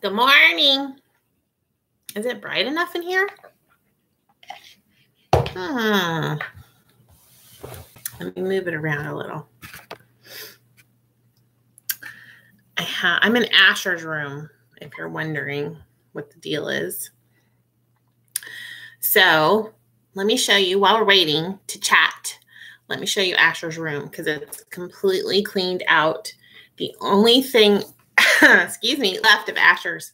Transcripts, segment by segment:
Good morning. Is it bright enough in here? Let me move it around a little. I'm in Asher's room, if you're wondering what the deal is. So let me show you, while we're waiting to chat, let me show you Asher's room because it's completely cleaned out. The only thing, excuse me, left of Asher's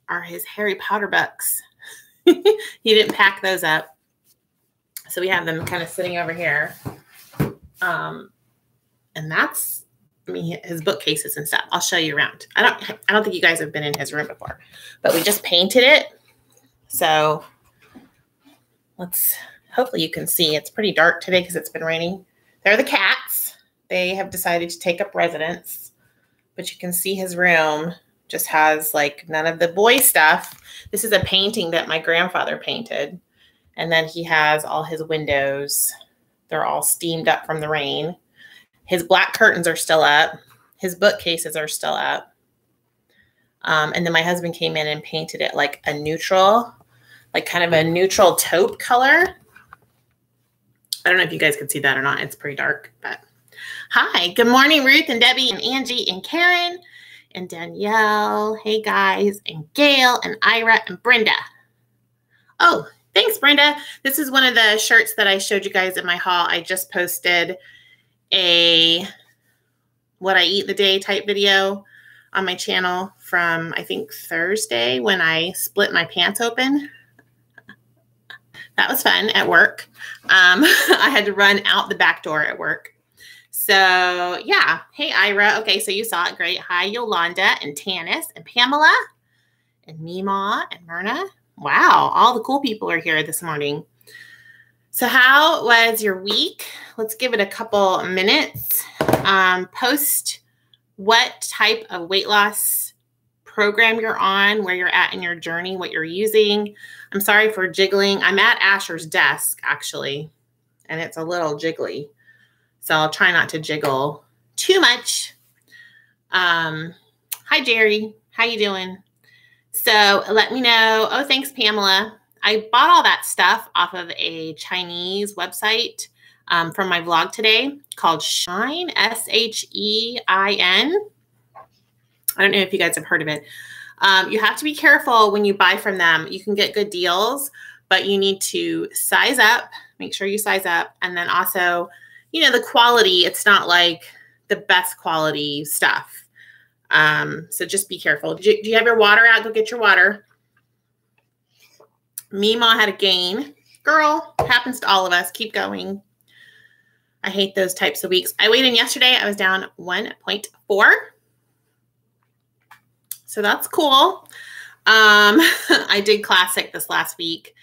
are his Harry Potter books. He didn't pack those up. So we have them kind of sitting over here. And that's, I mean, his bookcases and stuff. I'll show you around. I don't think you guys have been in his room before, but we just painted it. So hopefully you can see. It's pretty dark today because it's been raining. They're the cats. They have decided to take up residence, but you can see his room just has like none of the boy stuff. This is a painting that my grandfather painted. And then he has all his windows. They're all steamed up from the rain. His black curtains are still up. His bookcases are still up. And then my husband came in and painted it like a neutral, like kind of a neutral taupe color. I don't know if you guys can see that or not. It's pretty dark, but hi. Good morning, Ruth and Debbie and Angie and Karen and Danielle. Hey, guys. And Gail and Ira and Brenda. Oh, thanks, Brenda. This is one of the shirts that I showed you guys in my haul. I just posted a what I eat the day type video on my channel from, I think, Thursday when I split my pants open. That was fun at work. I had to run out the back door at work. So, yeah. Hey, Ira. Okay, so you saw it. Great. Hi, Yolanda and Tanis and Pamela and Mima and Myrna. Wow, all the cool people are here this morning. So how was your week? Let's give it a couple minutes. Post what type of weight loss program you're on, where you're at in your journey, what you're using. I'm sorry for jiggling. I'm at Asher's desk, actually, and it's a little jiggly. So I'll try not to jiggle too much. Hi, Jerry. How you doing? So let me know. Oh, thanks, Pamela. I bought all that stuff off of a Chinese website from my vlog today called Shine, S-H-E-I-N. I don't know if you guys have heard of it. You have to be careful when you buy from them. You can get good deals, but you need to size up, make sure you size up. And then also, you know, the quality, it's not like the best quality stuff. So just be careful. Do you have your water out? Go get your water. Mima had a gain. Girl, happens to all of us. Keep going. I hate those types of weeks. I weighed in yesterday. I was down 1.4. So that's cool. I did classic this last week,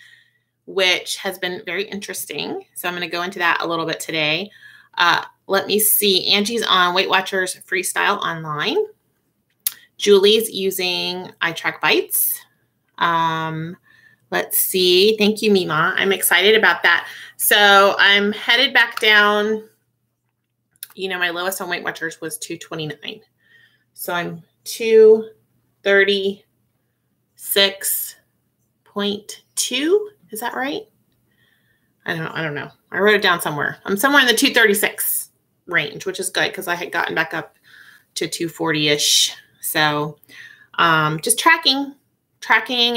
which has been very interesting. So I'm going to go into that a little bit today. Let me see. Angie's on Weight Watchers Freestyle online. Julie's using iTrack Bites. Let's see. Thank you, Mima. I'm excited about that. So I'm headed back down. You know, my lowest on Weight Watchers was 229. So I'm 236.2. Is that right? I don't know. I wrote it down somewhere. I'm somewhere in the 236 range, which is good because I had gotten back up to 240-ish. So just tracking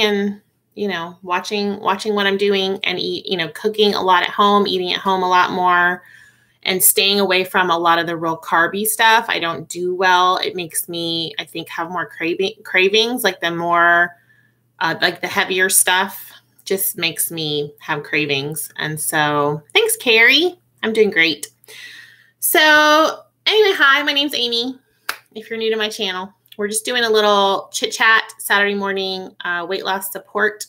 and, you know, watching what I'm doing and cooking a lot at home, eating at home a lot more and staying away from a lot of the real carby stuff. I don't do well. It makes me, I think, have more cravings, like the more, like the heavier stuff just makes me have cravings. And so thanks, Carrie. I'm doing great. So anyway, hi, my name's Amy. If you're new to my channel, we're just doing a little chit chat Saturday morning weight loss support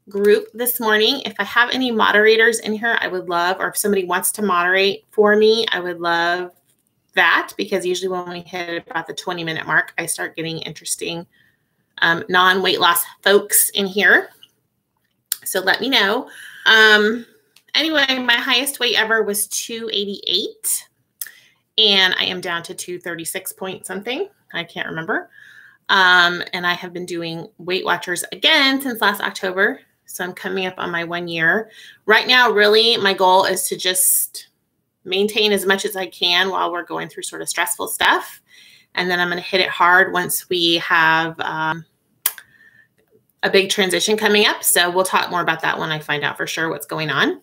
group this morning. If I have any moderators in here, I would love, or if somebody wants to moderate for me, I would love that because usually when we hit about the 20-minute mark, I start getting interesting non-weight loss folks in here. So let me know. Anyway, my highest weight ever was 288 and I am down to 236 point something. I can't remember. And I have been doing Weight Watchers again since last October. So I'm coming up on my 1 year. Right now, really, my goal is to just maintain as much as I can while we're going through sort of stressful stuff. And then I'm going to hit it hard once we have a big transition coming up. So we'll talk more about that when I find out for sure what's going on.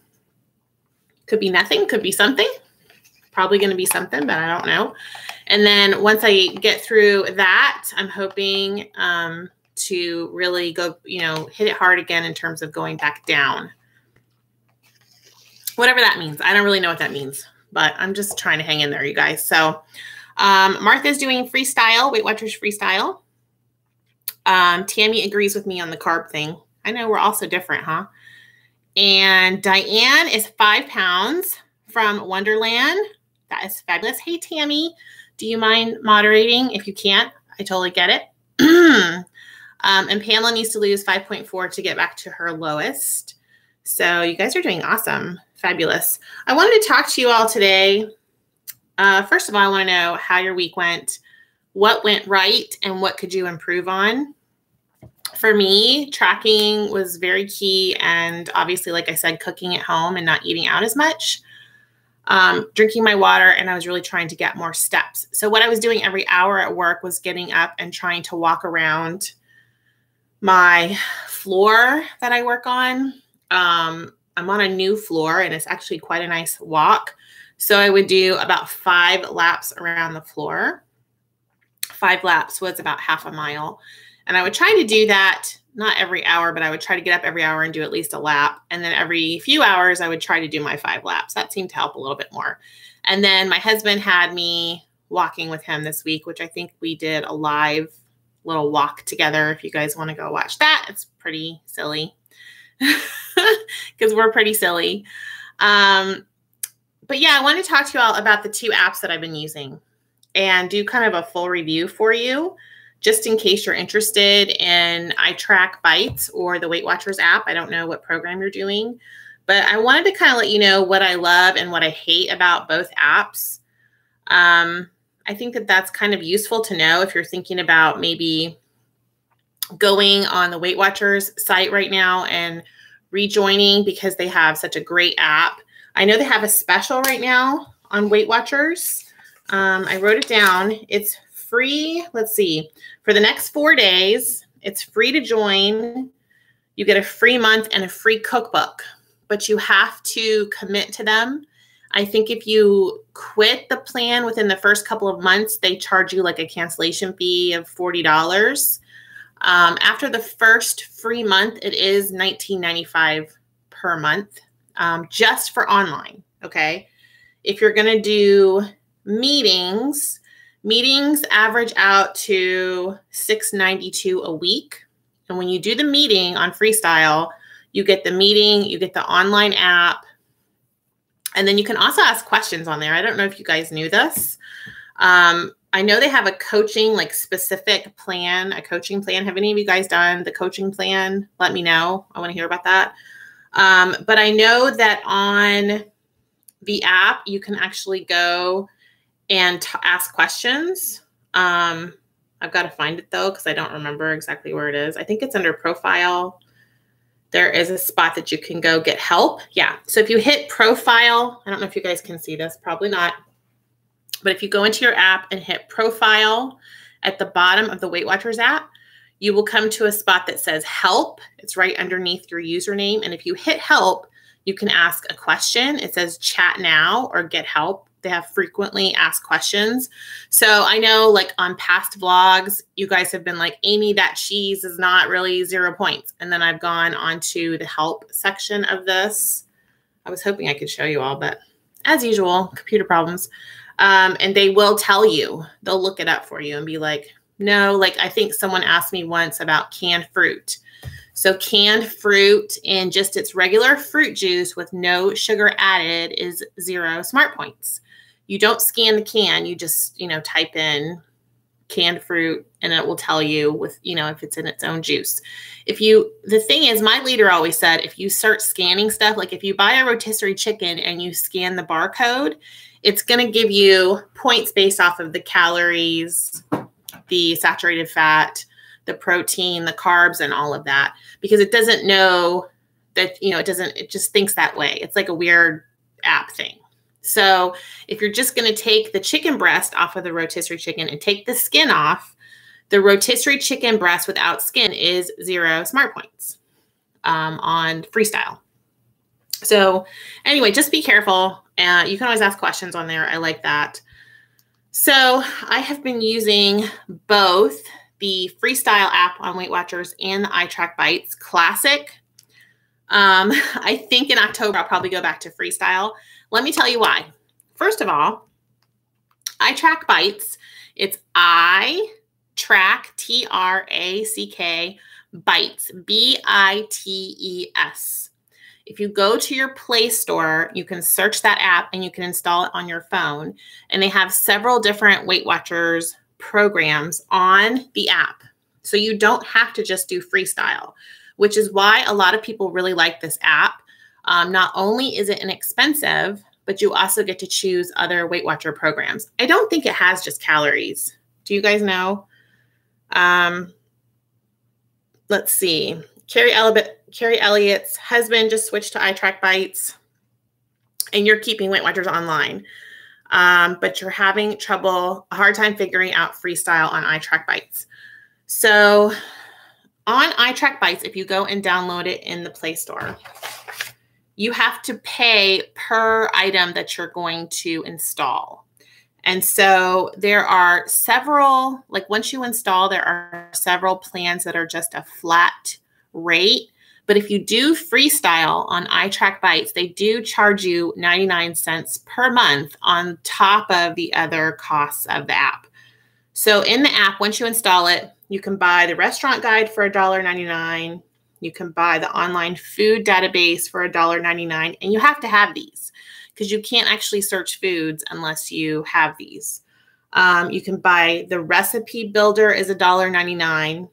Could be nothing, could be something. Probably going to be something, but I don't know. And then once I get through that, I'm hoping to really go, hit it hard again in terms of going back down. Whatever that means. I don't really know what that means, but I'm just trying to hang in there, you guys. So Martha's doing Freestyle, Weight Watchers Freestyle. Tammy agrees with me on the carb thing. I know we're all so different, huh? And Diane is 5 pounds from Wonderland. That is fabulous. Hey, Tammy, do you mind moderating? If you can't, I totally get it. And Pamela needs to lose 5.4 to get back to her lowest. So you guys are doing awesome. Fabulous. I wanted to talk to you all today. First of all, I want to know how your week went, what went right, and what could you improve on. For me, tracking was very key. And obviously, like I said, cooking at home and not eating out as much. Drinking my water, and I was really trying to get more steps. So what I was doing every hour at work was getting up and trying to walk around my floor that I work on. I'm on a new floor, and it's actually quite a nice walk. So I would do about 5 laps around the floor. 5 laps was about half a mile. And I would try to do that, not every hour, but I would try to get up every hour and do at least a lap. And then every few hours, I would try to do my 5 laps. That seemed to help a little bit more. And then my husband had me walking with him this week, which I think we did a live little walk together. If you guys want to go watch that, it's pretty silly because we're pretty silly. But yeah, I want to talk to you all about the 2 apps that I've been using and do kind of a full review for you, just in case you're interested in iTrack Bites or the Weight Watchers app. I don't know what program you're doing, but I wanted to kind of let you know what I love and what I hate about both apps. I think that that's kind of useful to know if you're thinking about maybe going on the Weight Watchers site right now and rejoining because they have such a great app. I know they have a special right now on Weight Watchers. I wrote it down. It's free. Let's see. For the next 4 days, it's free to join. You get a free month and a free cookbook, but you have to commit to them. I think if you quit the plan within the first couple of months, they charge you like a cancellation fee of $40. After the first free month, it is $19.95 per month, just for online. Okay. If you're going to do meetings average out to $6.92 a week. And when you do the meeting on Freestyle, you get the meeting, you get the online app, and then you can also ask questions on there. I don't know if you guys knew this. I know they have a coaching, like specific plan, a coaching plan. Have any of you guys done the coaching plan? Let me know. I want to hear about that. But I know that on the app, you can actually go and ask questions. I've got to find it though, because I don't remember exactly where it is. I think it's under profile. There is a spot that you can go get help. Yeah. So if you hit profile, I don't know if you guys can see this, probably not. But if you go into your app and hit profile at the bottom of the Weight Watchers app, you will come to a spot that says help. It's right underneath your username. And if you hit help, you can ask a question. It says chat now or get help. They have frequently asked questions. So I know like on past vlogs, you guys have been like, Amy, that cheese is not really 0 points. And then I've gone onto the help section of this. I was hoping I could show you all, but as usual, computer problems. And they will tell you, they'll look it up for you and be like, no, like I think someone asked me once about canned fruit. So canned fruit in just its regular fruit juice with no sugar added is 0 smart points. You don't scan the can, you just, type in canned fruit and it will tell you with, if it's in its own juice. The thing is, my leader always said, if you start scanning stuff, like if you buy a rotisserie chicken and you scan the barcode, it's going to give you points based off of the calories the saturated fat, the protein, the carbs, and all of that, because it doesn't know that, it just thinks that way. It's like a weird app thing. So if you're just going to take the chicken breast off of the rotisserie chicken and take the skin off, the rotisserie chicken breast without skin is 0 smart points on Freestyle. So anyway, just be careful. You can always ask questions on there. I like that. So I have been using both the Freestyle app on Weight Watchers and the iTrack Bites Classic. I think in October, I'll probably go back to Freestyle. Let me tell you why. First of all, iTrack Bites, it's iTrack, T-R-A-C-K, Bites, B-I-T-E-S. If you go to your Play Store, you can search that app and you can install it on your phone. And they have several different Weight Watchers programs on the app. So you don't have to just do Freestyle, which is why a lot of people really like this app. Not only is it inexpensive, but you also get to choose other Weight Watcher programs. I don't think it has just calories. Do you guys know? Let's see. Carrie Elliott's husband just switched to iTrack Bites, and you're keeping Weight Watchers online, but you're having a hard time figuring out Freestyle on iTrack Bites. So on iTrack Bites, if you go and download it in the Play Store, you have to pay per item that you're going to install. And so there are several, like once you install, there are several plans that are just a flat rate. But if you do Freestyle on iTrack Bites, they do charge you 99 cents per month on top of the other costs of the app. So in the app, once you install it, you can buy the restaurant guide for $1.99. You can buy the online food database for $1.99. And you have to have these because you can't actually search foods unless you have these. You can buy the recipe builder is $1.99.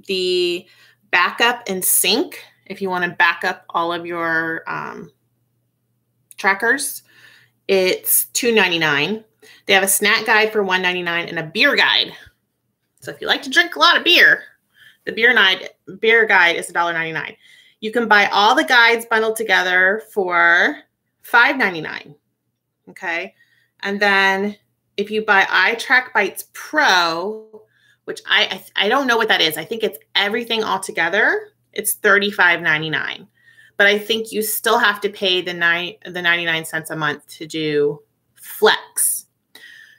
The backup and sync, if you want to back up all of your trackers, it's $2.99. They have a snack guide for $1.99 and a beer guide. So if you like to drink a lot of beer, the beer guide is $1.99. You can buy all the guides bundled together for $5.99. Okay. And then if you buy iTrack Bites Pro, which I don't know what that is. I think it's everything all together. It's $35.99. But I think you still have to pay the 99 cents a month to do Flex.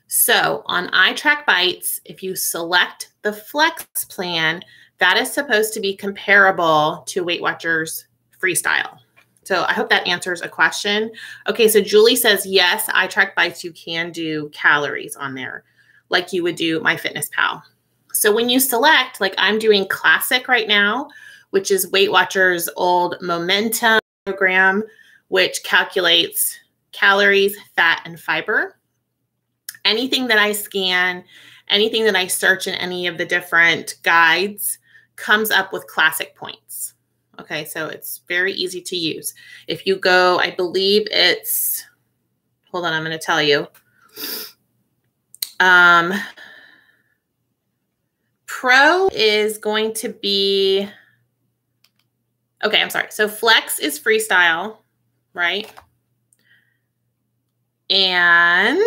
So on iTrack Bites, if you select the Flex plan, that is supposed to be comparable to Weight Watchers Freestyle. So I hope that answers a question. Okay, so Julie says, yes, iTrack Bites, you can do calories on there like you would do MyFitnessPal. So when you select, like I'm doing Classic right now, which is Weight Watchers' old Momentum program, which calculates calories, fat, and fiber. Anything that I scan, anything that I search in any of the different guides comes up with Classic points. Okay, so it's very easy to use. If you go, I believe it's, hold on, I'm going to tell you. Pro is going to be, okay, I'm sorry. So Flex is Freestyle, right? And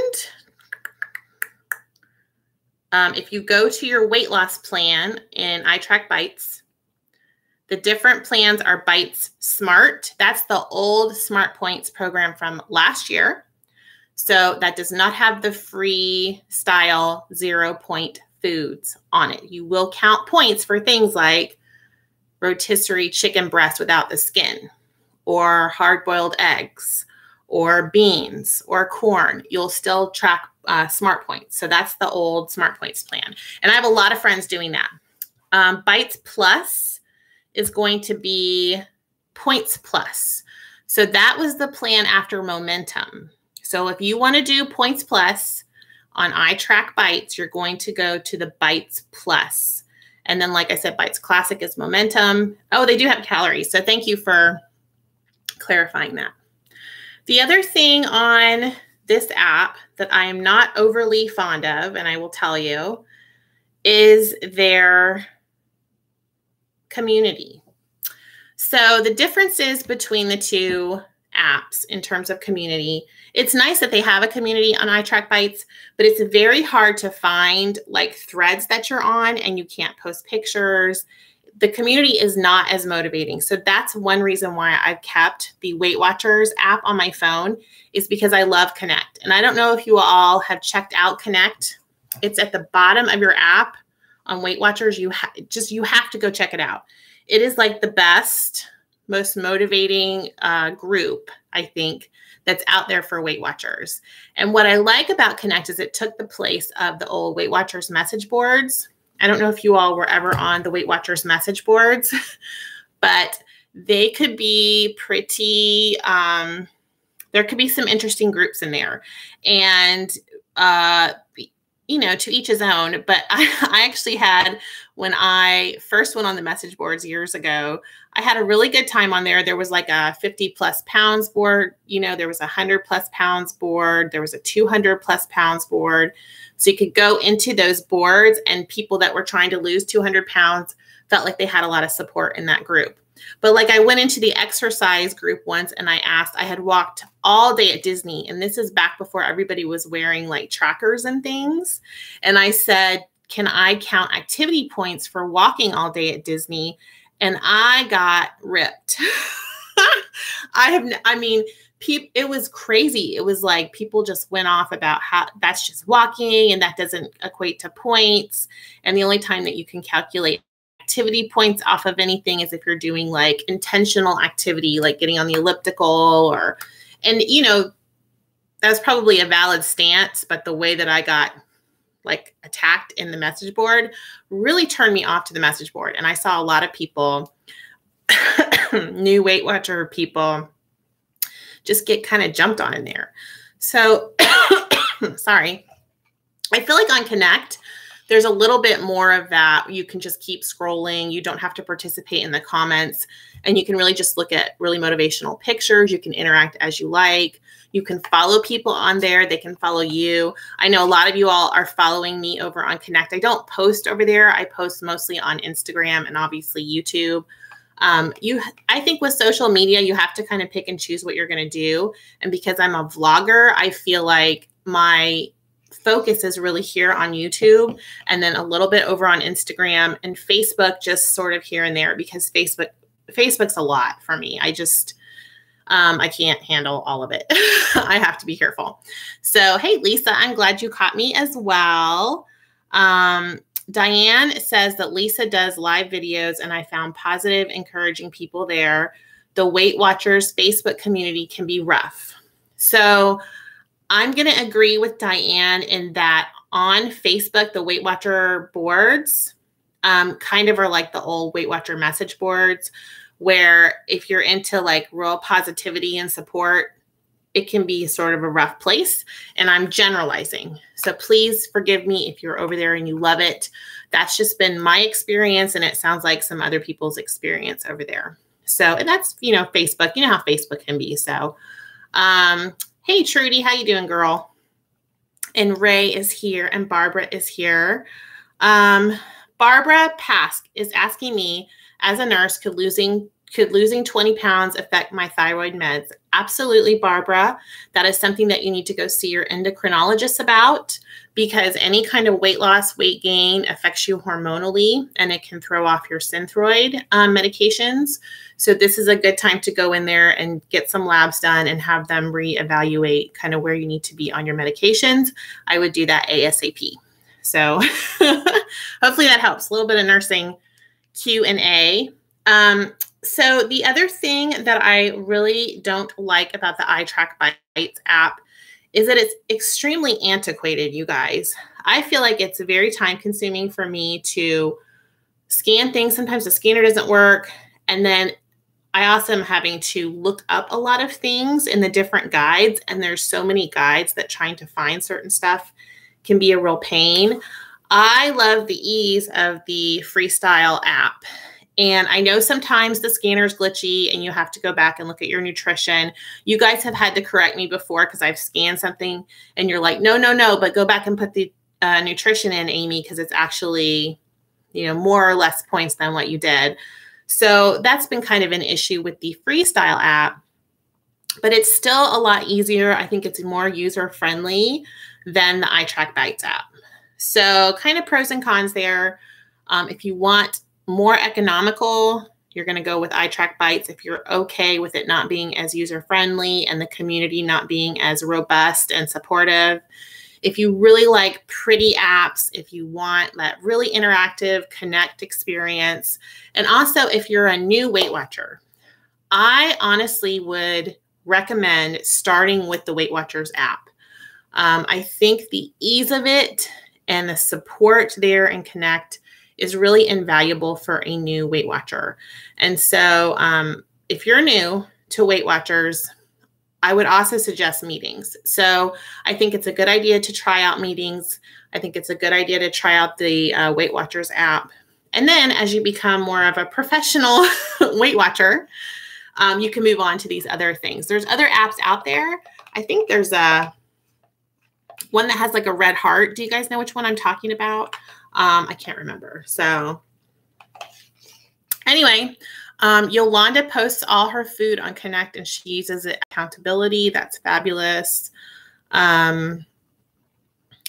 if you go to your weight loss plan in iTrack Bites, the different plans are Bites Smart. That's the old Smart Points program from last year. So that does not have the Freestyle 0-point foods on it. You will count points for things like rotisserie chicken breast without the skin, or hard-boiled eggs, or beans, or corn. You'll still track Smart Points. So that's the old Smart Points plan. And I have a lot of friends doing that. Bites Plus is going to be Points Plus. So that was the plan after Momentum. So if you want to do Points Plus on iTrack Bites, you're going to go to the Bites Plus. And then, like I said, Bites Classic is Momentum. Oh, they do have calories. So thank you for clarifying that. The other thing on this app that I am not overly fond of, and I will tell you, is their community. So the differences between the two apps in terms of community, it's nice that they have a community on iTrackBites, but it's very hard to find like threads that you're on and you can't post pictures. The community is not as motivating. So that's one reason why I've kept the Weight Watchers app on my phone, is because I love Connect. And I don't know if you all have checked out Connect. It's at the bottom of your app on Weight Watchers. You have to go check it out. It is like the best, most motivating group, I think, that's out there for Weight Watchers. And what I like about Connect is it took the place of the old Weight Watchers message boards. I don't know if you all were ever on the Weight Watchers message boards, but they could be pretty, there could be some interesting groups in there. And, you know, to each his own. But I actually had, when I first went on the message boards years ago, I had a really good time on there. There was like a 50+ pounds board, you know, there was a 100+ pounds board, there was a 200+ pounds board. So you could go into those boards, and people that were trying to lose 200 pounds felt like they had a lot of support in that group. But like I went into the exercise group once and I asked, I had walked all day at Disney, and this is back before everybody was wearing like trackers and things. And I said, can I count activity points for walking all day at Disney? And I got ripped. It was crazy. It was like people just went off about how that's just walking and that doesn't equate to points. And the only time that you can calculate activity points off of anything is if you're doing like intentional activity, like getting on the elliptical and you know, that's probably a valid stance, but the way that I got like attacked in the message board really turned me off to the message board. And I saw a lot of people, new Weight Watcher people, just get kind of jumped on in there. So, sorry. I feel like on Connect, there's a little bit more of that. You can just keep scrolling. You don't have to participate in the comments, and you can really just look at really motivational pictures. You can interact as you like. You can follow people on there. They can follow you. I know a lot of you all are following me over on Connect. I don't post over there. I post mostly on Instagram and obviously YouTube. I think with social media, you have to kind of pick and choose what you're going to do. And because I'm a vlogger, I feel like my focus is really here on YouTube, and then a little bit over on Instagram, and Facebook just sort of here and there, because Facebook's a lot for me. I can't handle all of it. I have to be careful. So, hey, Lisa, I'm glad you caught me as well. Diane says that Lisa does live videos, and I found positive, encouraging people there. The Weight Watchers Facebook community can be rough. So I'm going to agree with Diane in that on Facebook, the Weight Watcher boards kind of are like the old Weight Watcher message boards, where if you're into like real positivity and support, it can be sort of a rough place. And I'm generalizing. So please forgive me if you're over there and you love it. That's just been my experience. And it sounds like some other people's experience over there. So, and that's, you know, Facebook, you know how Facebook can be. So, hey, Trudy, how you doing, girl? And Ray is here and Barbara is here. Barbara Pask is asking me, as a nurse, could losing 20 pounds affect my thyroid meds? Absolutely, Barbara. That is something that you need to go see your endocrinologist about, because any kind of weight loss, weight gain affects you hormonally, and it can throw off your Synthroid medications. So this is a good time to go in there and get some labs done and have them reevaluate kind of where you need to be on your medications. I would do that ASAP. So hopefully that helps. A little bit of nursing Q&A. So the other thing that I really don't like about the iTrackBites app is that it's extremely antiquated, you guys. I feel like it's very time consuming for me to scan things. Sometimes the scanner doesn't work. And then I also am having to look up a lot of things in the different guides. And there's so many guides that trying to find certain stuff can be a real pain. I love the ease of the Freestyle app. And I know sometimes the scanner is glitchy and you have to go back and look at your nutrition. You guys have had to correct me before because I've scanned something and you're like, no, but go back and put the nutrition in, Amy, because it's actually, more or less points than what you did. So that's been kind of an issue with the Freestyle app, but it's still a lot easier. I think it's more user-friendly than the iTrackBites app. So kind of pros and cons there. If you want more economical, you're going to go with iTrackBites. If you're okay with it not being as user-friendly and the community not being as robust and supportive. If you really like pretty apps, if you want that really interactive Connect experience, and also if you're a new Weight Watcher, I honestly would recommend starting with the Weight Watchers app. I think the ease of it and the support there in Connect is really invaluable for a new Weight Watcher. And so if you're new to Weight Watchers, I would also suggest meetings. So I think it's a good idea to try out meetings. I think it's a good idea to try out the Weight Watchers app. And then as you become more of a professional Weight Watcher, you can move on to these other things. There's other apps out there. I think there's one that has like a red heart. Do you guys know which one I'm talking about? I can't remember. So anyway, Yolanda posts all her food on Connect and she uses it accountability. That's fabulous.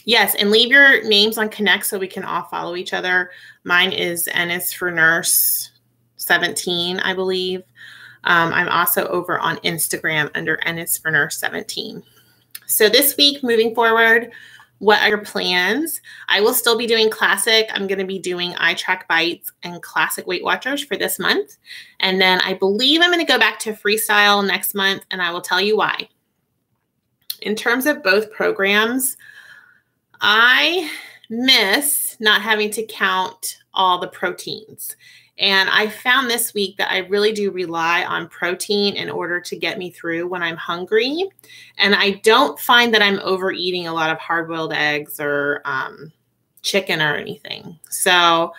Yes, and leave your names on Connect so we can all follow each other. Mine is Ennis for Nurse 17, I believe. I'm also over on Instagram under Ennis for Nurse 17. So this week, moving forward, what are your plans? I will still be doing Classic. I'm going to be doing iTrackBites and Classic Weight Watchers for this month. And then I believe I'm going to go back to Freestyle next month, and I will tell you why. In terms of both programs, I miss not having to count all the proteins. And I found this week that I really do rely on protein in order to get me through when I'm hungry. And I don't find that I'm overeating a lot of hard-boiled eggs or chicken or anything. So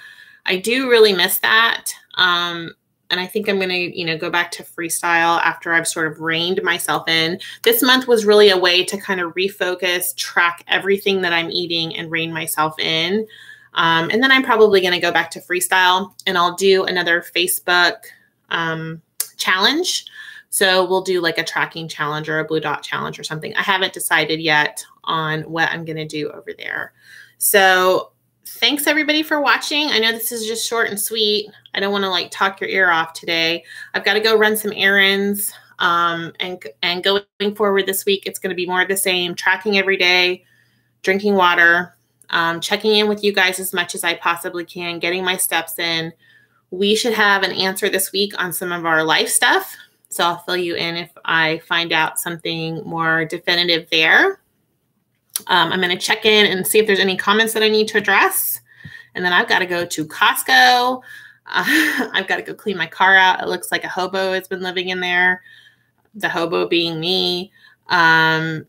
I do really miss that. And I think I'm going to, go back to Freestyle after I've sort of reined myself in. This month was really a way to kind of refocus, track everything that I'm eating and rein myself in. And then I'm probably going to go back to Freestyle and I'll do another Facebook challenge. So we'll do like a tracking challenge or a blue dot challenge or something. I haven't decided yet on what I'm going to do over there. So thanks everybody for watching. I know this is just short and sweet. I don't want to like talk your ear off today. I've got to go run some errands. And going forward this week, it's going to be more of the same, tracking every day, drinking water, checking in with you guys as much as I possibly can, getting my steps in. We should have an answer this week on some of our life stuff. So I'll fill you in if I find out something more definitive there. I'm going to check in and see if there's any comments that I need to address. And then I've got to go to Costco. I've got to go clean my car out. It looks like a hobo has been living in there. The hobo being me. Yeah.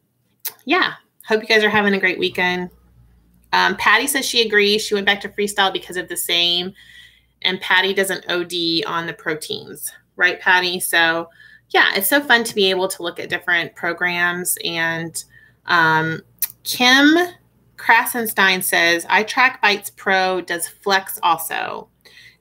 Hope you guys are having a great weekend. Patty says she agrees. She went back to Freestyle because of the same. And Patty doesn't OD on the proteins. Right, Patty? So, yeah, it's so fun to be able to look at different programs. And Kim Krasenstein says, iTrackBites Pro does Flex also.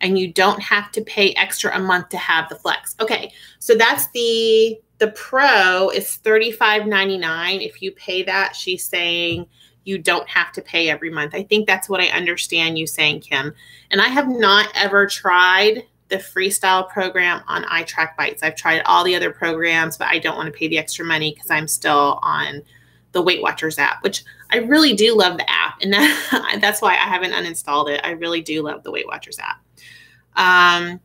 And you don't have to pay extra a month to have the Flex. Okay, so that's the Pro is $35.99. If you pay that, she's saying you don't have to pay every month. I think that's what I understand you saying, Kim. And I have not ever tried the Freestyle program on iTrackBites. I've tried all the other programs, but I don't want to pay the extra money because I'm still on the Weight Watchers app, which I really do love the app. And that's why I haven't uninstalled it. I really do love the Weight Watchers app.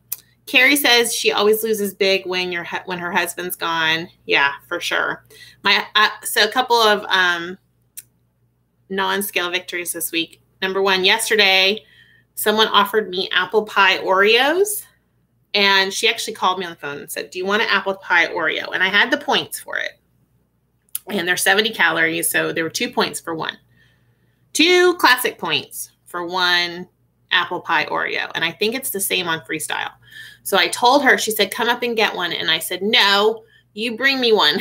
Carrie says she always loses big when her husband's gone. Yeah, for sure. So a couple of non-scale victories this week. Number one, yesterday, someone offered me apple pie Oreos, and she actually called me on the phone and said, do you want an apple pie Oreo? And I had the points for it. And they're 70 calories, so there were 2 points for one. 2 classic points for one apple pie Oreo. And I think it's the same on Freestyle. So I told her, she said, come up and get one. And I said, no, you bring me one.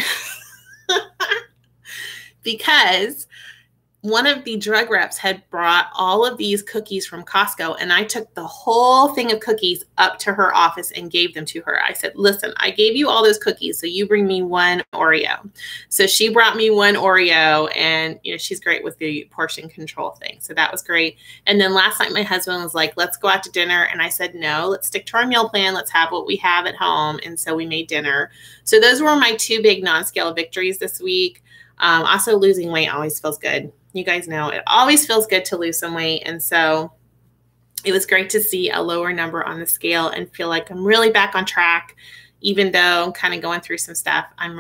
Because one of the drug reps had brought all of these cookies from Costco, and I took the whole thing of cookies up to her office and gave them to her. I said, listen, I gave you all those cookies, so you bring me one Oreo. So she brought me one Oreo, and she's great with the portion control thing. So that was great. And then last night my husband was like, let's go out to dinner. And I said, no, let's stick to our meal plan. Let's have what we have at home. And so we made dinner. So those were my 2 big non-scale victories this week. Also, losing weight always feels good. You guys know it always feels good to lose some weight. And so it was great to see a lower number on the scale and feel like I'm really back on track, even though I'm kind of going through some stuff. I'm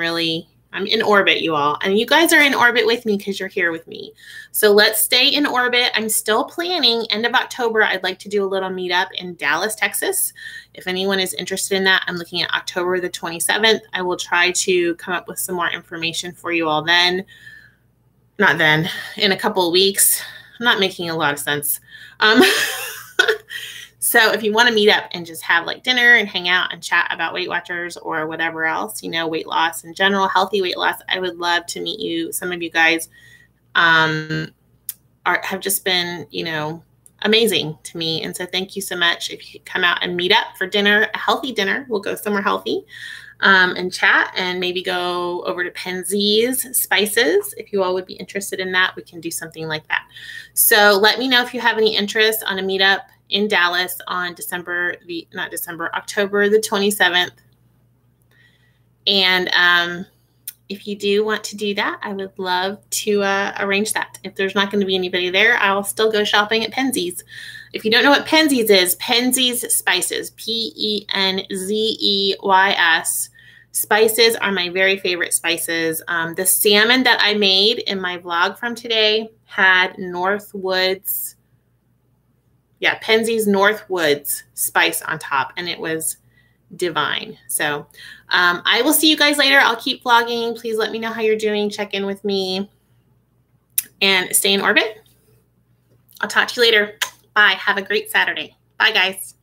in orbit, you all. And you guys are in orbit with me because you're here with me. So let's stay in orbit. I'm still planning end of October. I'd like to do a little meetup in Dallas, Texas. If anyone is interested in that, I'm looking at October the 27th. I will try to come up with some more information for you all then. Not then, in a couple of weeks. I'm not making a lot of sense. So if you want to meet up and just have like dinner and hang out and chat about Weight Watchers or whatever else, weight loss in general, healthy weight loss, I would love to meet you. Some of you guys have just been, amazing to me. And so thank you so much. If you come out and meet up for dinner, a healthy dinner, we'll go somewhere healthy. And chat and maybe go over to Penzies Spices. If you all would be interested in that, we can do something like that. So let me know if you have any interest on a meetup in Dallas on October the 27th. And if you do want to do that, I would love to arrange that. If there's not going to be anybody there, I'll still go shopping at Penzies. If you don't know what Penzies is, Penzies Spices, Penzeys. Spices are my very favorite spices. The salmon that I made in my vlog from today had Penzeys Northwoods spice on top, and it was divine. So I will see you guys later. I'll keep vlogging. Please let me know how you're doing. Check in with me and stay in orbit. I'll talk to you later. Bye. Have a great Saturday. Bye, guys.